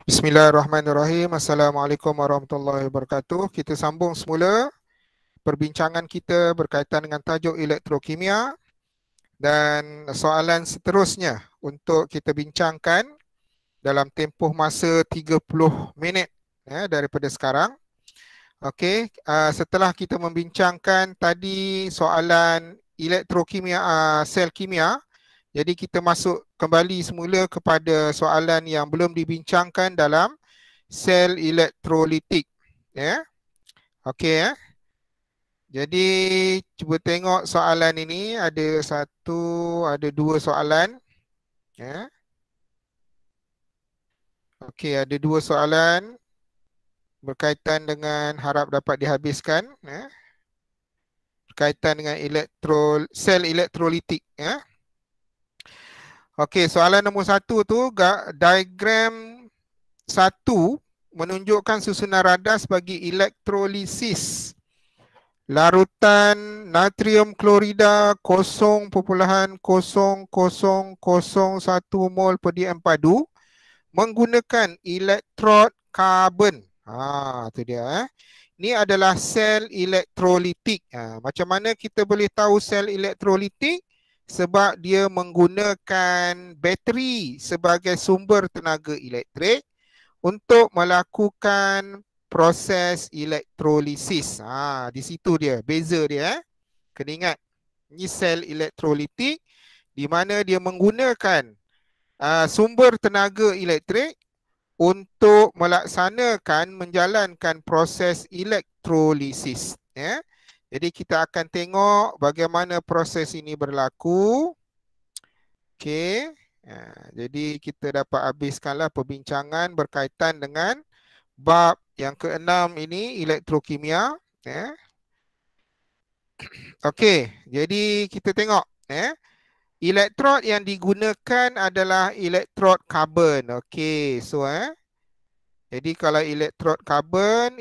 Bismillahirrahmanirrahim. Assalamualaikum warahmatullahi wabarakatuh. Kita sambung semula perbincangan kita berkaitan dengan tajuk elektrokimia dan soalan seterusnya untuk kita bincangkan dalam tempoh masa 30 minit daripada sekarang. Okey, setelah kita membincangkan tadi soalan elektrokimia, sel kimia, jadi kita masuk kembali semula kepada soalan yang belum dibincangkan dalam sel elektrolitik. Ya. Okey ya. Jadi cuba tengok soalan ini, ada dua soalan. Ya. Okey, ada dua soalan berkaitan dengan harap dapat dihabiskan, ya. Berkaitan dengan sel elektrolitik, ya. Okey, soalan nombor 1 tu diagram 1 menunjukkan susunan radas bagi elektrolisis larutan natrium klorida 0,0001 mol per DM padu menggunakan elektrod karbon. Tu dia. Ini adalah sel elektrolitik. Macam mana kita boleh tahu sel elektrolitik? Sebab dia menggunakan bateri sebagai sumber tenaga elektrik untuk melakukan proses elektrolisis. Di situ dia, beza dia. Kena ingat, ini sel elektrolitik di mana dia menggunakan sumber tenaga elektrik untuk menjalankan proses elektrolisis. Ya. Jadi kita akan tengok bagaimana proses ini berlaku. Okey. Jadi kita dapat habiskanlah perbincangan berkaitan dengan bab yang keenam ini, elektrokimia. Okey, jadi kita tengok. Elektrod yang digunakan adalah elektrod karbon. Okey, so jadi kalau elektrod karbon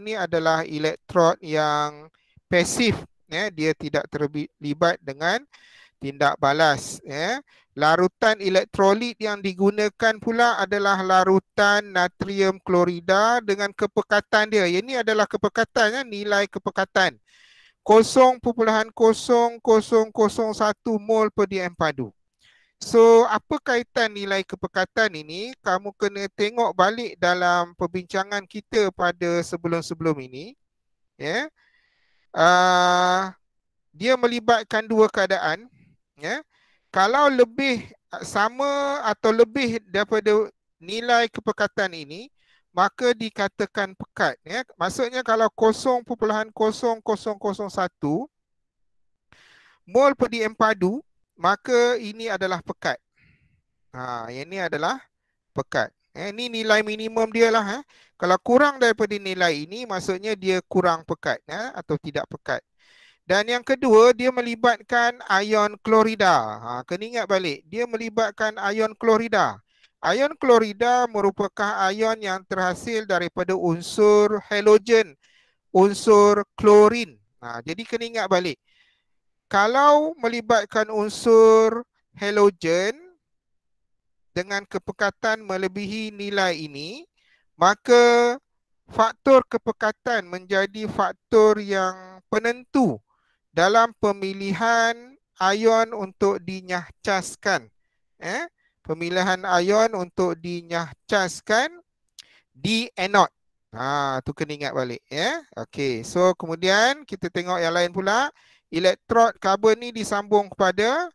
ni adalah elektrod yang pasif. Dia tidak terlibat dengan tindak balas. Larutan elektrolit yang digunakan pula adalah larutan natrium klorida dengan kepekatan dia. Ini adalah kepekatan, nilai kepekatan 0,0001 mol per DM padu. So, apa kaitan nilai kepekatan ini? Kamu kena tengok balik dalam perbincangan kita pada sebelum-sebelum ini. Dia melibatkan dua keadaan. Kalau lebih sama atau lebih daripada nilai kepekatan ini, maka dikatakan pekat. Maksudnya kalau 0,0001 mol per DM padu, maka ini adalah pekat. Ini adalah pekat. Ini nilai minimum dia lah. Kalau kurang daripada nilai ini, maksudnya dia kurang pekat atau tidak pekat. Dan yang kedua, dia melibatkan ion klorida. Kena ingat balik, dia melibatkan ion klorida. Ion klorida merupakan ion yang terhasil daripada unsur halogen, unsur klorin. Jadi kena ingat balik, kalau melibatkan unsur halogen dengan kepekatan melebihi nilai ini, maka faktor kepekatan menjadi faktor yang penentu dalam pemilihan ion untuk dinyahcaskan. Pemilihan ion untuk dinyahcaskan di anod. Tu kena ingat balik. Okey, so kemudian kita tengok yang lain pula. Elektrod karbon ni disambung kepada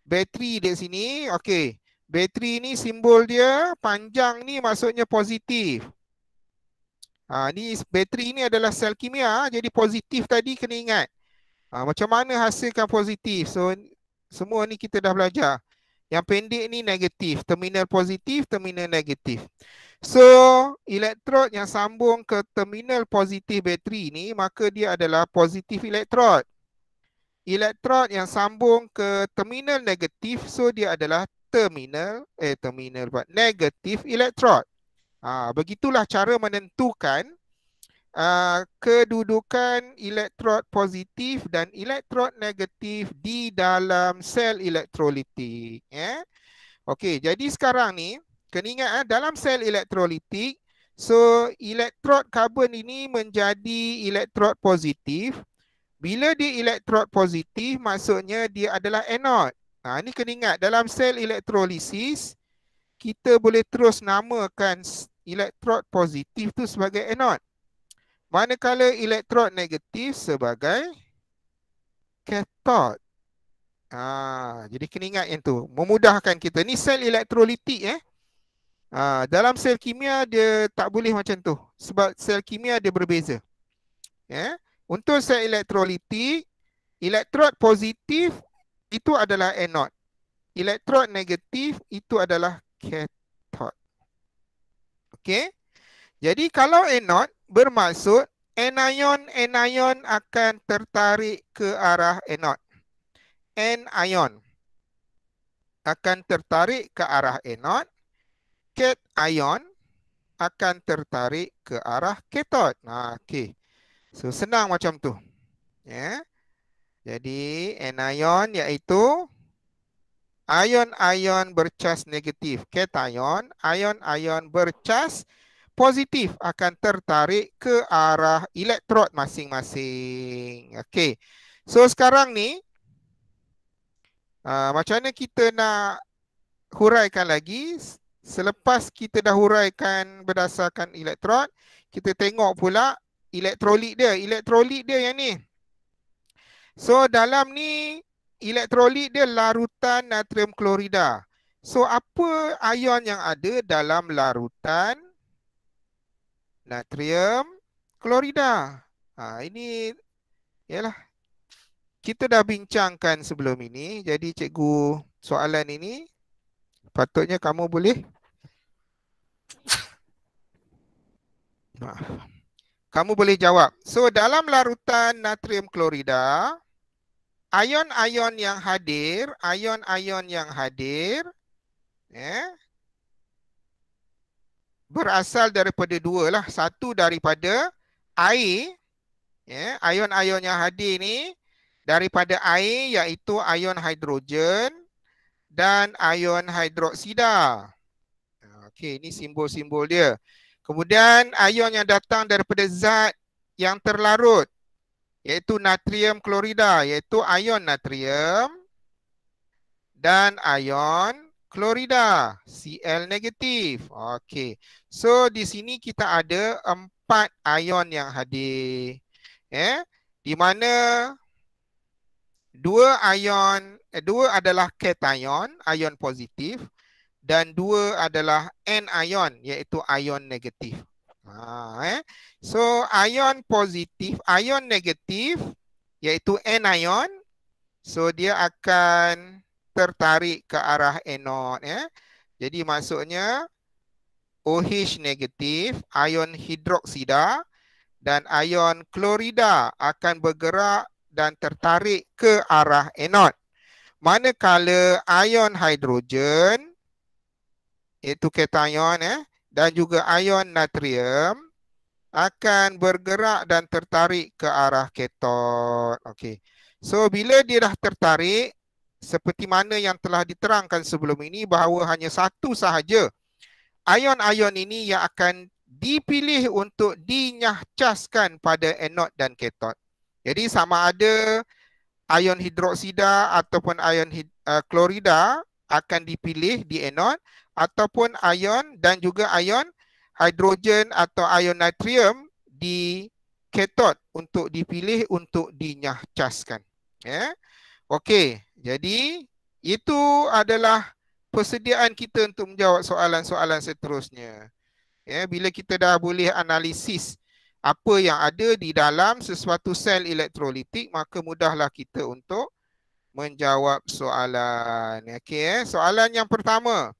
bateri di sini. Okey, bateri ni simbol dia panjang ni maksudnya positif. Ni bateri ni adalah sel kimia, jadi positif tadi kena ingat. Macam mana hasilkan positif? So semua ni kita dah belajar. Yang pendek ni negatif, terminal positif, terminal negatif. So elektrod yang sambung ke terminal positif bateri ni, maka dia adalah positif elektrod. Elektrod yang sambung ke terminal negatif, so dia adalah negatif elektrod. Begitulah cara menentukan kedudukan elektrod positif dan elektrod negatif di dalam sel elektrolitik. Okey, jadi sekarang ni Kena ingat dalam sel elektrolitik, so elektrod karbon ini menjadi elektrod positif. Bila dia elektrod positif, maksudnya dia adalah anod. Ini kena ingat, dalam sel elektrolisis, kita boleh terus namakan elektrod positif tu sebagai anod. Manakala elektrod negatif sebagai kathod. Jadi kena ingat yang tu. Memudahkan kita. Ni sel elektrolitik. Dalam sel kimia dia tak boleh macam tu. Sebab sel kimia dia berbeza. Untuk sel elektrolitik, elektrod positif itu adalah anod. Elektrod negatif itu adalah kathod. Okey. Jadi kalau anod bermaksud anion akan tertarik ke arah anod. Anion akan tertarik ke arah anod. Cation akan tertarik ke arah kathod. Okey. So senang macam tu. Jadi anion iaitu ion-ion bercas negatif. Cation, ion-ion bercas positif akan tertarik ke arah elektrod masing-masing. Okey. So sekarang ni macam mana kita nak huraikan lagi? Selepas kita dah huraikan berdasarkan elektrod, kita tengok pula elektrolit dia. Elektrolit dia yang ni. So dalam ni elektrolit dia larutan natrium klorida. So apa ion yang ada dalam larutan natrium klorida? Ini ialah kita dah bincangkan sebelum ini. Jadi cikgu soalan ini patutnya kamu boleh kamu boleh jawab. So dalam larutan natrium klorida, ion-ion yang hadir, berasal daripada dua lah. Satu daripada air, ion-ion yang hadir ni daripada air, iaitu ion hidrogen dan ion hidroksida. Okey, ini simbol-simbol dia. Kemudian ion yang datang daripada zat yang terlarut, iaitu natrium klorida, iaitu ion natrium dan ion klorida, Cl negatif. Okey. So di sini kita ada 4 ion yang hadir. Di mana dua adalah cation, ion positif, dan 2 adalah anion, iaitu ion negatif. So ion positif, ion negatif iaitu anion, so dia akan tertarik ke arah anod. Jadi maksudnya OH negatif, ion hidroksida dan ion klorida akan bergerak dan tertarik ke arah anod. Manakala ion hidrogen iaitu cation dan juga ion natrium akan bergerak dan tertarik ke arah kathod. Okey. So bila dia dah tertarik, seperti mana yang telah diterangkan sebelum ini, bahawa hanya satu sahaja ion-ion ini yang akan dipilih untuk dinyahcaskan pada anod dan kathod. Jadi sama ada ion hidroksida ataupun ion klorida akan dipilih di anod, ataupun ion dan juga ion hidrogen atau ion natrium di kathod untuk dipilih untuk dinyahcaskan. Okey, jadi itu adalah persediaan kita untuk menjawab soalan-soalan seterusnya. Bila kita dah boleh analisis apa yang ada di dalam sesuatu sel elektrolitik, maka mudahlah kita untuk menjawab soalan. Okey, soalan yang pertama.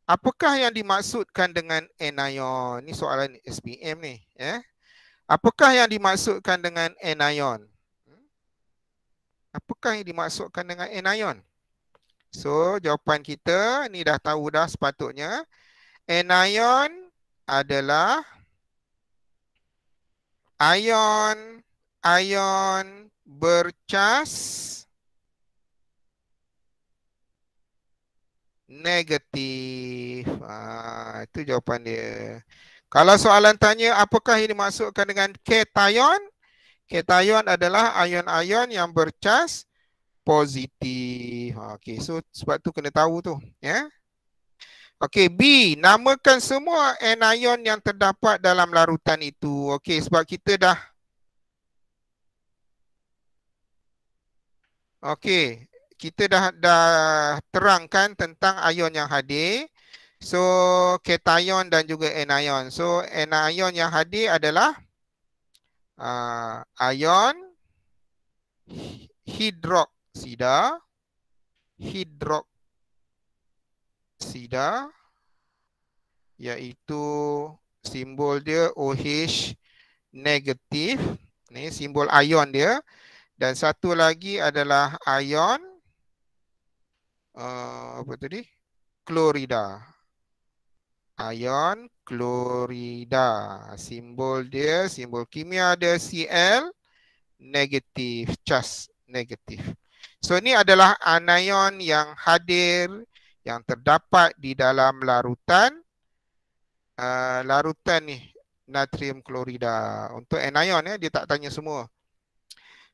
Apakah yang dimaksudkan dengan anion? Ini soalan SPM ni. Apakah yang dimaksudkan dengan anion? Apakah yang dimaksudkan dengan anion? So, jawapan kita ni dah tahu dah sepatutnya. Anion adalah ion bercas Negatif. Itu jawapan dia. Kalau soalan tanya apakah ini dimaksudkan dengan kation? Kation adalah ion-ion yang bercas positif. Okey, so sebab tu kena tahu tu, ya. Okey, B, namakan semua anion yang terdapat dalam larutan itu. Okey, sebab kita dah kita dah terangkan tentang ion yang hadir. So, kation dan juga anion. So, anion yang hadir adalah ion hidroksida, iaitu simbol dia OH negatif. Ni simbol ion dia. Dan satu lagi adalah ion apa tadi? Klorida. Ion klorida. Simbol dia, simbol kimia dia Cl negatif, cas negatif. So ini adalah anion yang hadir, yang terdapat di dalam larutan ni natrium klorida. Untuk anion ya, dia tak tanya semua.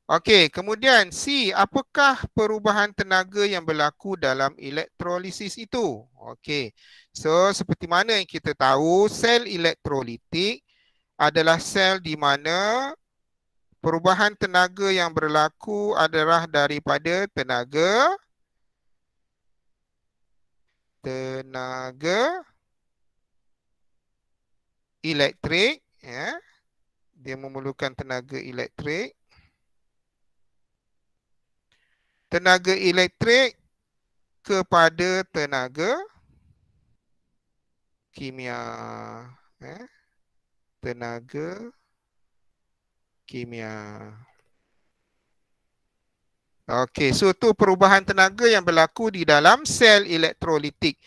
Okey, kemudian C, apakah perubahan tenaga yang berlaku dalam elektrolisis itu? Okey. So seperti mana yang kita tahu, sel elektrolitik adalah sel di mana perubahan tenaga yang berlaku adalah daripada tenaga elektrik, ya. Dia memerlukan tenaga elektrik. Tenaga elektrik kepada tenaga kimia. Tenaga kimia. Okey, so tu perubahan tenaga yang berlaku di dalam sel elektrolitik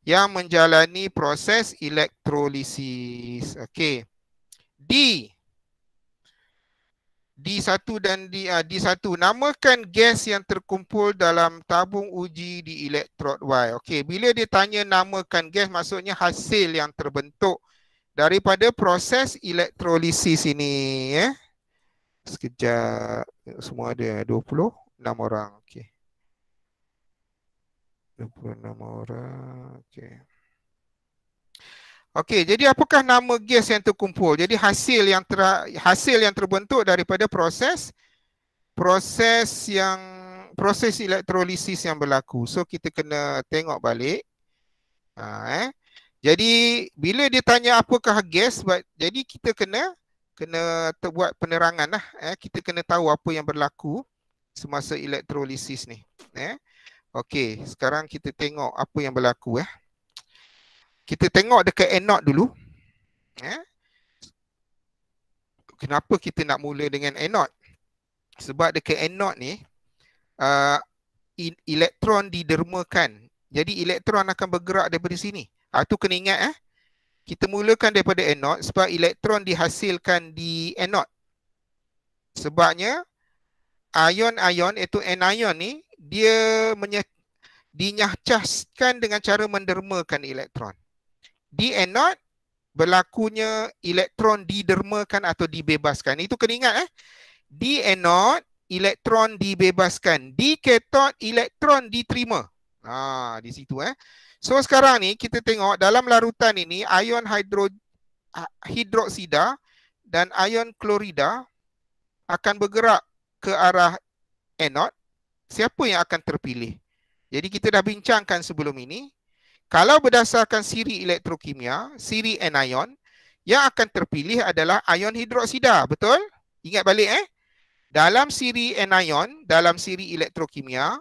yang menjalani proses elektrolisis. Okey. D1 dan D1. Namakan gas yang terkumpul dalam tabung uji di elektrod Y. Okey, bila dia tanya namakan gas, maksudnya hasil yang terbentuk daripada proses elektrolisis ini, ya. Sekejap, semua ada 26 orang. Okey. 26 orang. Okey. Okey, jadi apakah nama gas yang terkumpul? Jadi hasil yang terbentuk daripada proses elektrolisis yang berlaku. So kita kena tengok balik. Jadi bila dia tanya apakah gas, jadi kita kena buat penerangan lah. Kita kena tahu apa yang berlaku semasa elektrolisis ni. Okey, sekarang kita tengok apa yang berlaku. Kita tengok dekat anode dulu. Kenapa kita nak mula dengan anode? Sebab dekat anode ni elektron didermakan. Jadi elektron akan bergerak daripada sini. Itu kena ingat. Kita mulakan daripada anode sebab elektron dihasilkan di anode. Sebabnya ion-ion iaitu anion ni dia dinyahcaskan dengan cara mendermakan elektron. Di anode berlakunya elektron didermakan atau dibebaskan. Itu kena ingat. Di anode elektron dibebaskan. Di kathod elektron diterima. Di situ. So sekarang ni kita tengok dalam larutan ini ion hidroksida dan ion klorida akan bergerak ke arah anode. Siapa yang akan terpilih? Jadi kita dah bincangkan sebelum ini. Kalau berdasarkan siri elektrokimia, siri anion, yang akan terpilih adalah ion hidroksida. Betul? Ingat balik. Dalam siri anion, dalam siri elektrokimia,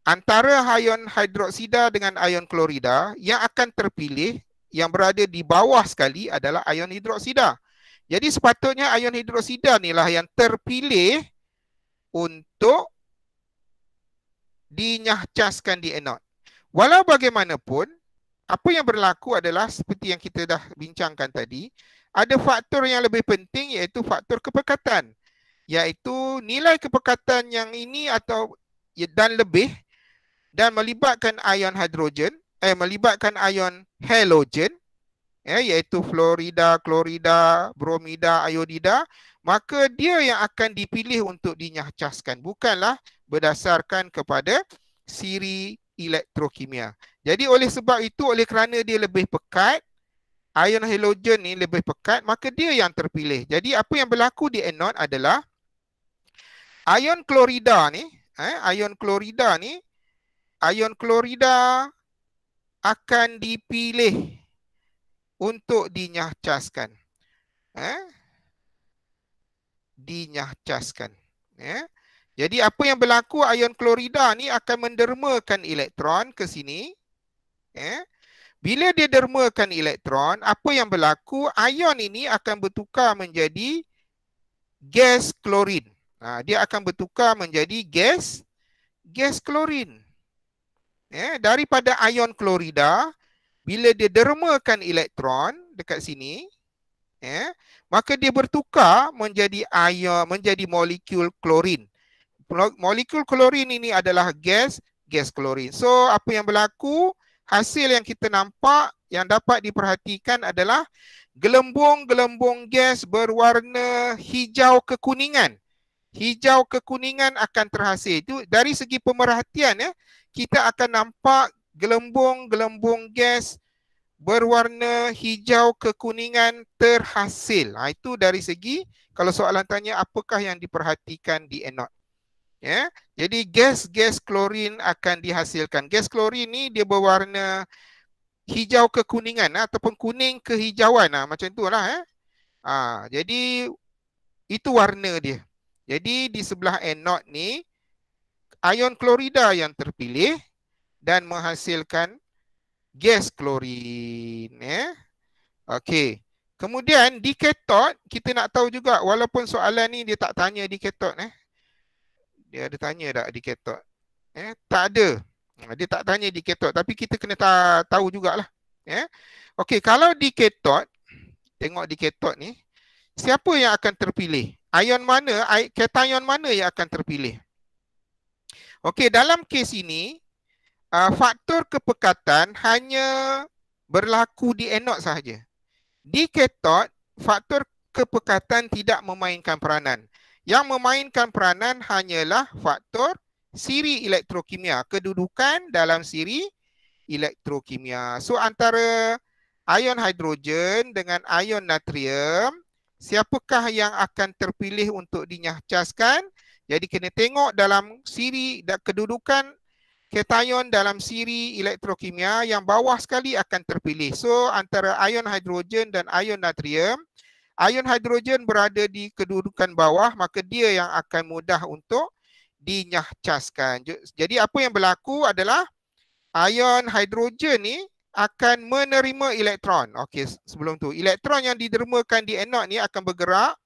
antara ion hidroksida dengan ion klorida, yang akan terpilih, yang berada di bawah sekali adalah ion hidroksida. Jadi sepatutnya ion hidroksida inilah yang terpilih untuk dinyahcaskan di anode. Walau bagaimanapun, apa yang berlaku adalah seperti yang kita dah bincangkan tadi, ada faktor yang lebih penting iaitu faktor kepekatan. Iaitu nilai kepekatan yang ini dan lebih dan melibatkan ion hidrogen, melibatkan ion halogen, iaitu fluorida, klorida, bromida, iodida, maka dia yang akan dipilih untuk dinyahcaskan, bukanlah berdasarkan kepada siri elektrokimia. Jadi oleh sebab itu, oleh kerana dia lebih pekat, ion halogen ni lebih pekat, maka dia yang terpilih. Jadi apa yang berlaku di anode adalah ion klorida ni, ion klorida akan dipilih untuk dinyahcaskan. Dinyahcaskan. Jadi apa yang berlaku, ion klorida ni akan mendermakan elektron ke sini. Bila dia dermakan elektron, apa yang berlaku, ion ini akan bertukar menjadi gas klorin. Dia akan bertukar menjadi gas klorin. Daripada ion klorida, bila dia dermakan elektron dekat sini, maka dia bertukar menjadi ion, menjadi molekul klorin. Molekul klorin ini adalah gas klorin. So apa yang berlaku, hasil yang kita nampak yang dapat diperhatikan adalah gelembung-gelembung gas berwarna hijau kekuningan. Hijau kekuningan akan terhasil. Itu dari segi pemerhatian, kita akan nampak gelembung-gelembung gas berwarna hijau kekuningan terhasil. Itu dari segi, kalau soalan tanya apakah yang diperhatikan di anode. Jadi gas klorin akan dihasilkan. Gas klorin ni dia berwarna hijau kekuningan ataupun kuning kehijauan, macam itulah. Jadi itu warna dia. Jadi di sebelah anode ni ion klorida yang terpilih dan menghasilkan gas klorin. Okey. Kemudian di kathod kita nak tahu juga, walaupun soalan ni dia tak tanya di kathod. Dia ada tanya tak di kathod? Tak ada. Dia tak tanya di kathod, tapi kita kena tahu jugalah. Okey, kalau di kathod, tengok di kathod ni, siapa yang akan terpilih? Ion mana, kation mana yang akan terpilih? Okey, dalam kes ini, faktor kepekatan hanya berlaku di anode sahaja. Di kathod, faktor kepekatan tidak memainkan peranan. Yang memainkan peranan hanyalah faktor siri elektrokimia, kedudukan dalam siri elektrokimia. So antara ion hidrogen dengan ion natrium, siapakah yang akan terpilih untuk dinyahcaskan? Jadi kena tengok dalam siri dan kedudukan kation dalam siri elektrokimia, yang bawah sekali akan terpilih. So antara ion hidrogen dan ion natrium, ion hidrogen berada di kedudukan bawah, maka dia yang akan mudah untuk dinyahcaskan. Jadi apa yang berlaku adalah ion hidrogen ni akan menerima elektron. Okey, sebelum tu, elektron yang didermakan di anode ni akan bergerak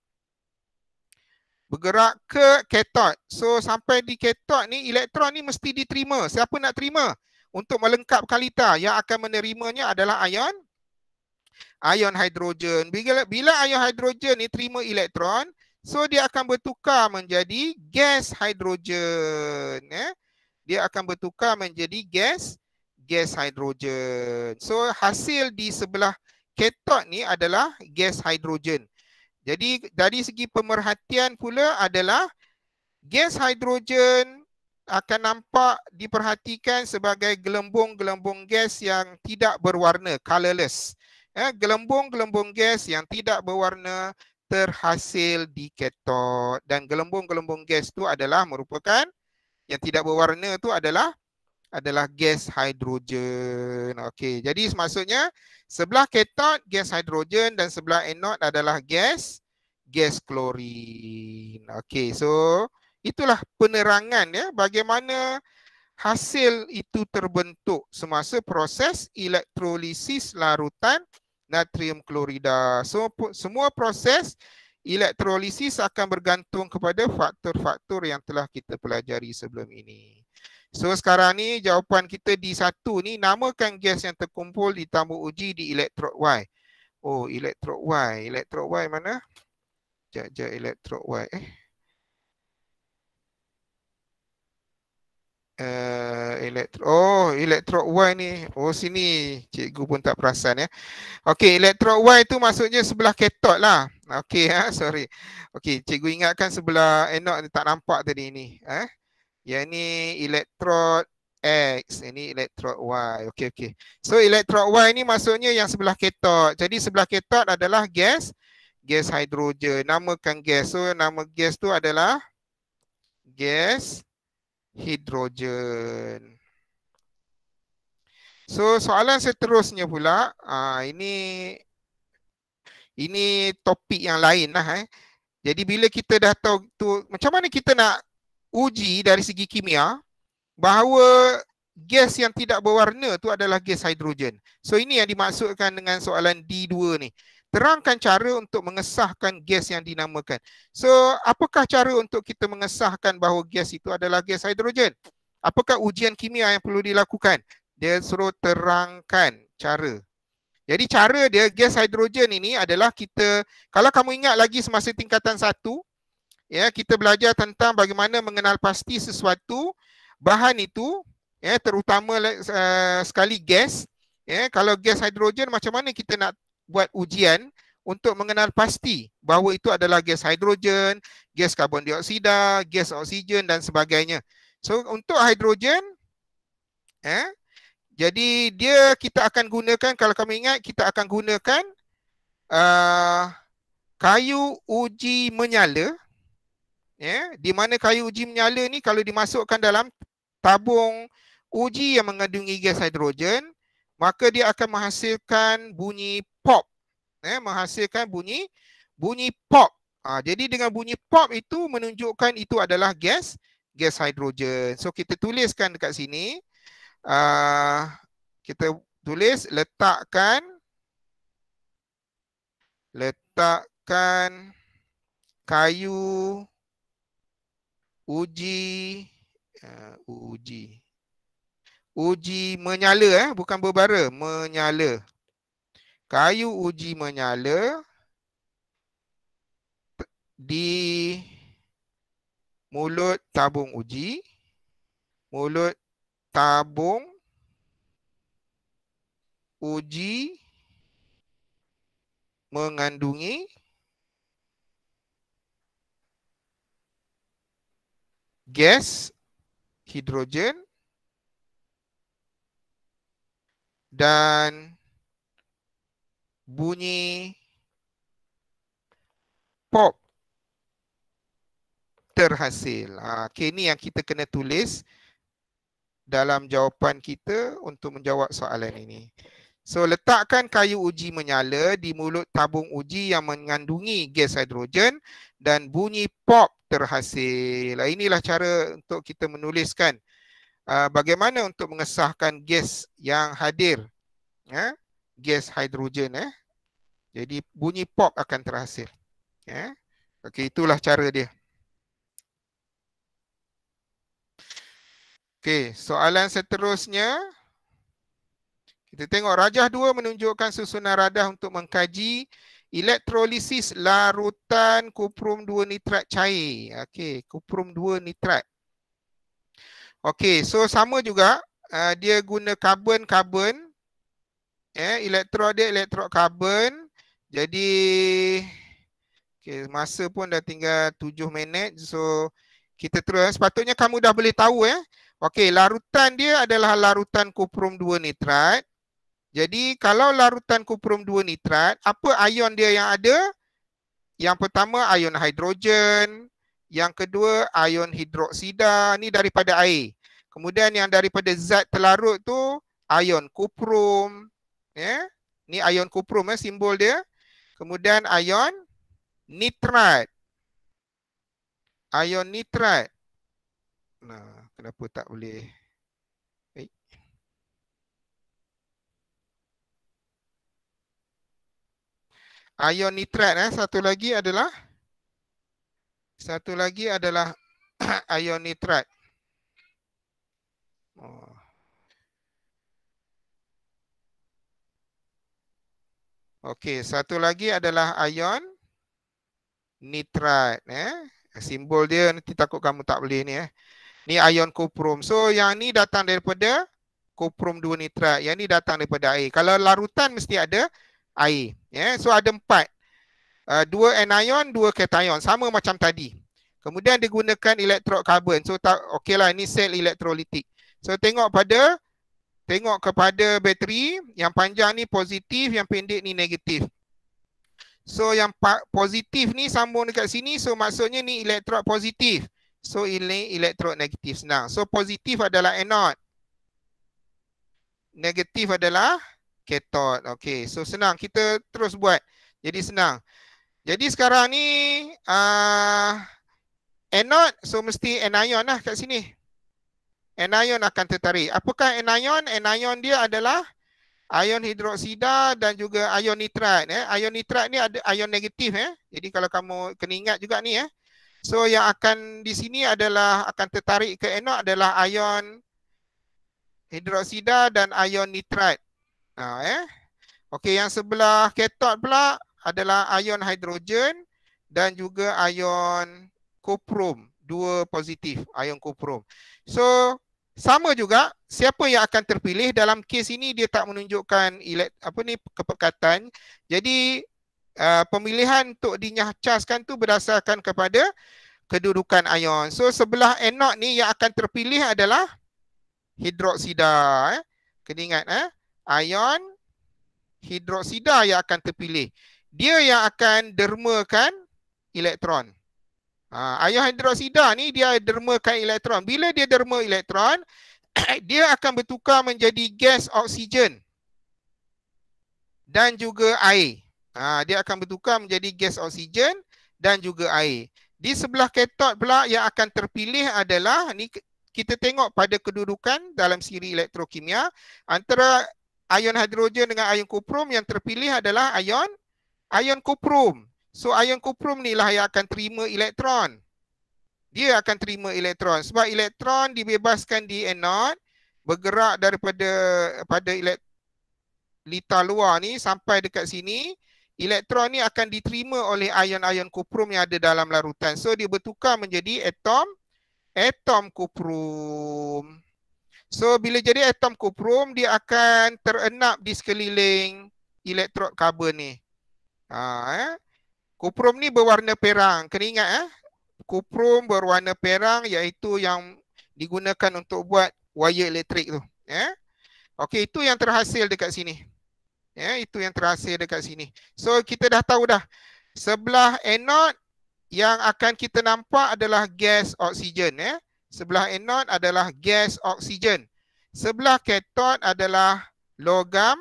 ke kathod. So sampai di kathod ni, elektron ni mesti diterima. Siapa nak terima? Untuk melengkapkan lita, yang akan menerimanya adalah ion hidrogen. Bila ion hidrogen ni terima elektron, so dia akan bertukar menjadi gas hidrogen. Dia akan bertukar menjadi gas hidrogen. So hasil di sebelah kathod ni adalah gas hidrogen. Jadi dari segi pemerhatian pula adalah gas hidrogen akan nampak diperhatikan sebagai gelembung-gelembung gas yang tidak berwarna, colorless. Gelembung-gelembung gas yang tidak berwarna terhasil di kathod, dan gelembung-gelembung gas itu adalah merupakan, yang tidak berwarna itu adalah gas hidrogen. Okey, jadi maksudnya sebelah kathod gas hidrogen dan sebelah anode adalah gas klorin. Okey, so itulah penerangan bagaimana hasil itu terbentuk semasa proses elektrolisis larutan natrium klorida. So semua proses elektrolisis akan bergantung kepada faktor-faktor yang telah kita pelajari sebelum ini. So sekarang ni jawapan kita di satu ni, namakan gas yang terkumpul di tambuk uji di elektrod Y. Oh, elektrod Y. Elektrod Y mana? Sekejap, elektrod Y. Elektrod Y ni. Oh, sini. Cikgu pun tak perasan ya. Okey, elektrod Y tu maksudnya sebelah katot lah. Okey, sorry. Okey, cikgu ingatkan sebelah anode tak nampak tadi ni. Yang ni elektrod X, ini elektrod Y. Okey. So, elektrod Y ni maksudnya yang sebelah katot. Jadi, sebelah katot adalah gas hidrogen. Namakan gas. So, nama gas tu adalah gas hidrogen. So, soalan seterusnya pula, ini topik yang lain lah. Jadi, bila kita dah tahu tu, macam mana kita nak uji dari segi kimia bahawa gas yang tidak berwarna tu adalah gas hidrogen. So, ini yang dimaksudkan dengan soalan D2 ni. Terangkan cara untuk mengesahkan gas yang dinamakan. So, apakah cara untuk kita mengesahkan bahawa gas itu adalah gas hidrogen? Apakah ujian kimia yang perlu dilakukan? Dia suruh terangkan cara. Jadi cara dia, gas hidrogen ini adalah kita, kalau kamu ingat lagi semasa tingkatan 1, ya, kita belajar tentang bagaimana mengenal pasti sesuatu bahan itu, ya, terutama sekali gas. Ya, kalau gas hidrogen, macam mana kita nak buat ujian untuk mengenal pasti bahawa itu adalah gas hidrogen, gas karbon dioksida, gas oksigen dan sebagainya. So, untuk hidrogen, jadi dia kita akan gunakan, kalau kamu ingat, kita akan gunakan kayu uji menyala. Ya, di mana kayu uji menyala ni kalau dimasukkan dalam tabung uji yang mengandungi gas hidrogen, maka dia akan menghasilkan bunyi pop. Menghasilkan bunyi pop. Jadi dengan bunyi pop itu menunjukkan itu adalah gas hidrogen. So kita tuliskan dekat sini. Kita tulis letakkan kayu uji menyala, bukan berbara, menyala. Kayu uji menyala di mulut tabung uji, mengandungi gas hidrogen dan bunyi pop terhasil. Okay, ini yang kita kena tulis dalam jawapan kita untuk menjawab soalan ini. So, letakkan kayu uji menyala di mulut tabung uji yang mengandungi gas hidrogen dan bunyi pop terhasil. Inilah cara untuk kita menuliskan bagaimana untuk mengesahkan gas yang hadir. Gas hidrogen. Jadi, bunyi pop akan terhasil. Okey, itulah cara dia. Okey, soalan seterusnya. Kita tengok rajah 2 menunjukkan susunan radah untuk mengkaji elektrolisis larutan kuprum 2 nitrat cair. Okey, kuprum 2 nitrat. Okey, so sama juga dia guna karbon. Elektrod dia elektrod karbon. Jadi masa pun dah tinggal 7 minit. So kita terus, sepatutnya kamu dah boleh tahu Okey, larutan dia adalah larutan kuprum 2 nitrat. Jadi kalau larutan kuprum 2 nitrat, apa ion dia yang ada? Yang pertama ion hidrogen, yang kedua ion hidroksida, ni daripada air. Kemudian yang daripada zat terlarut tu ion kuprum, ni ion kuprum simbol dia. Kemudian ion nitrat. Ion nitrat. Nah, kenapa tak boleh? Ion nitrat satu lagi adalah ion nitrat. Okey, satu lagi adalah ion nitrat. Simbol dia nanti takut kamu tak boleh ni Ni ion kuprum. So yang ni datang daripada kuprum 2 nitrat. Yang ni datang daripada air. Kalau larutan mesti ada air. So ada 4. 2 anion, 2 cation. Sama macam tadi. Kemudian digunakan elektrod karbon. So okeylah, ini sel elektrolitik. So tengok kepada bateri, yang panjang ni positif, yang pendek ni negatif. So yang positif ni sambung dekat sini, so maksudnya ni elektrod positif. So ini elektrod negatif, senang. So positif adalah anode. Negatif adalah kathod. Okey, so senang, kita terus buat. Jadi senang. Jadi sekarang ni anode, so mesti anion lah kat sini. Anion akan tertarik. Apakah anion? Anion dia adalah ion hidroksida dan juga ion nitrat. Ion nitrat ni ada ion negatif. Jadi kalau kamu kena ingat juga ni. So yang akan di sini adalah akan tertarik ke anode adalah ion hidroksida dan ion nitrat. Okey, yang sebelah kathod pula adalah ion hidrogen dan juga ion kuprum. 2 positif, ion kuprum. So sama juga, siapa yang akan terpilih dalam kes ini dia tak menunjukkan kepekatan. Jadi pemilihan untuk dinyahcaskan tu berdasarkan kepada kedudukan ion. So sebelah anode ni yang akan terpilih adalah hidroksida. Kena ingat, ion hidroksida yang akan terpilih. Dia yang akan dermakan elektron. Ion hidroksida ni dia dermakan elektron. Bila dia derma elektron, dia akan bertukar menjadi gas oksigen dan juga air. Dia akan bertukar menjadi gas oksigen dan juga air. Di sebelah kathod pula yang akan terpilih adalah, ni kita tengok pada kedudukan dalam siri elektrokimia, antara ion hidrogen dengan ion kuprum, yang terpilih adalah ion kuprum. So ion kuprum ni lah yang akan terima elektron. Dia akan terima elektron sebab elektron dibebaskan di anode, bergerak pada litar luar ni sampai dekat sini. Elektron ni akan diterima oleh ion-ion kuprum yang ada dalam larutan. So dia bertukar menjadi atom kuprum. So bila jadi atom kuprum, dia akan terenap di sekeliling elektrod karbon ni. Kuprum ni berwarna perang. Kena ingat, kuprum berwarna perang, iaitu yang digunakan untuk buat wire elektrik tu. Okey, itu yang terhasil dekat sini. Itu yang terhasil dekat sini. So kita dah tahu dah. Sebelah anode yang akan kita nampak adalah gas oksigen. Sebelah anode adalah gas oksigen. Sebelah kathod adalah logam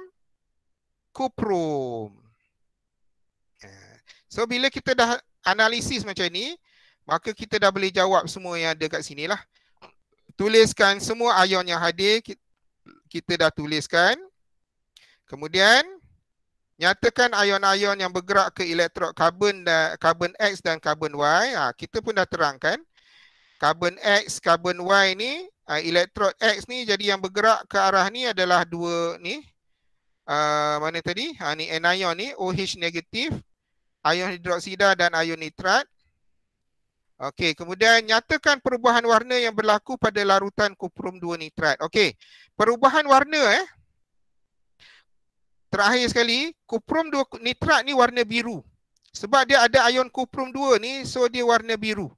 kuprum. So bila kita dah analisis macam ni, maka kita dah boleh jawab semua yang ada kat sini lah. Tuliskan semua ion yang hadir. Kita dah tuliskan. Kemudian nyatakan ion-ion yang bergerak ke elektrod karbon X dan karbon Y. Kita pun dah terangkan. Karbon X, karbon Y ni, elektrod X ni jadi yang bergerak ke arah ni adalah 2 ni. Mana tadi? Ni anion ni, OH negatif, ion hidroksida dan ion nitrat. Okey, kemudian nyatakan perubahan warna yang berlaku pada larutan kuprum 2 nitrat. Okey, perubahan warna terakhir sekali, kuprum 2 nitrat ni warna biru. Sebab dia ada ion kuprum 2 ni, so dia warna biru.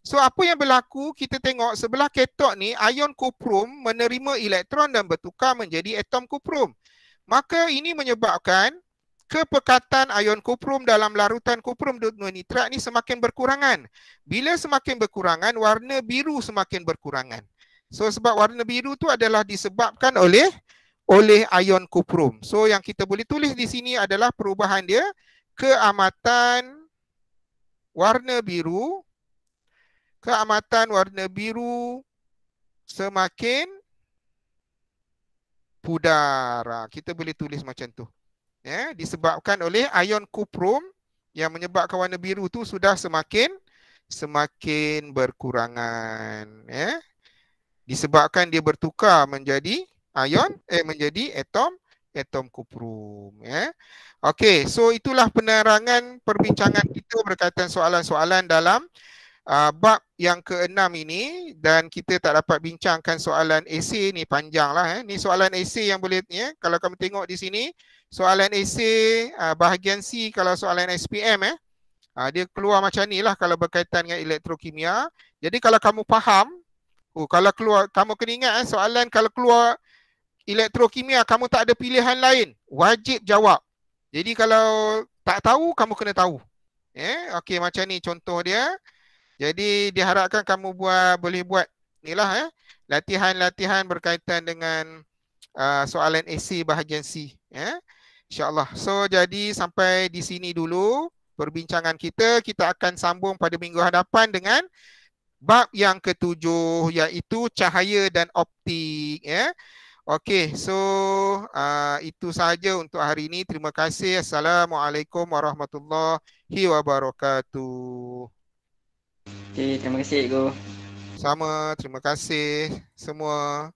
So apa yang berlaku, kita tengok sebelah kathod ni, ion kuprum menerima elektron dan bertukar menjadi atom kuprum. Maka ini menyebabkan kepekatan ion kuprum dalam larutan kuprum 2 nitrat ni semakin berkurangan. Bila semakin berkurangan, warna biru semakin berkurangan. So sebab warna biru tu adalah disebabkan oleh ion kuprum. So yang kita boleh tulis di sini adalah perubahan dia, keamatan warna biru semakin pudar. Kita boleh tulis macam tu. Disebabkan oleh ion kuprum yang menyebabkan warna biru tu sudah semakin berkurangan. Disebabkan dia bertukar menjadi menjadi atom kuprum. Okey, so itulah penerangan perbincangan kita berkaitan soalan-soalan dalam bab yang keenam ini, dan kita tak dapat bincangkan soalan esei ni, panjang lah. Ni soalan esei yang boleh, kalau kamu tengok di sini, soalan esei bahagian C kalau soalan SPM, dia keluar macam ni lah kalau berkaitan dengan elektrokimia. Jadi kalau kamu faham, kalau keluar, kamu kena ingat soalan kalau keluar elektrokimia, kamu tak ada pilihan lain, wajib jawab. Jadi kalau tak tahu, kamu kena tahu. Okey, macam ni contoh dia. Jadi diharapkan kamu boleh buat inilah latihan-latihan berkaitan dengan soalan esei bahagian C. InsyaAllah. So jadi sampai di sini dulu perbincangan kita. Kita akan sambung pada minggu hadapan dengan bab yang ketujuh, iaitu cahaya dan optik. Okey, so itu sahaja untuk hari ini. Terima kasih. Assalamualaikum warahmatullahi wabarakatuh. Okey, terima kasih cikgu. Sama, terima kasih semua.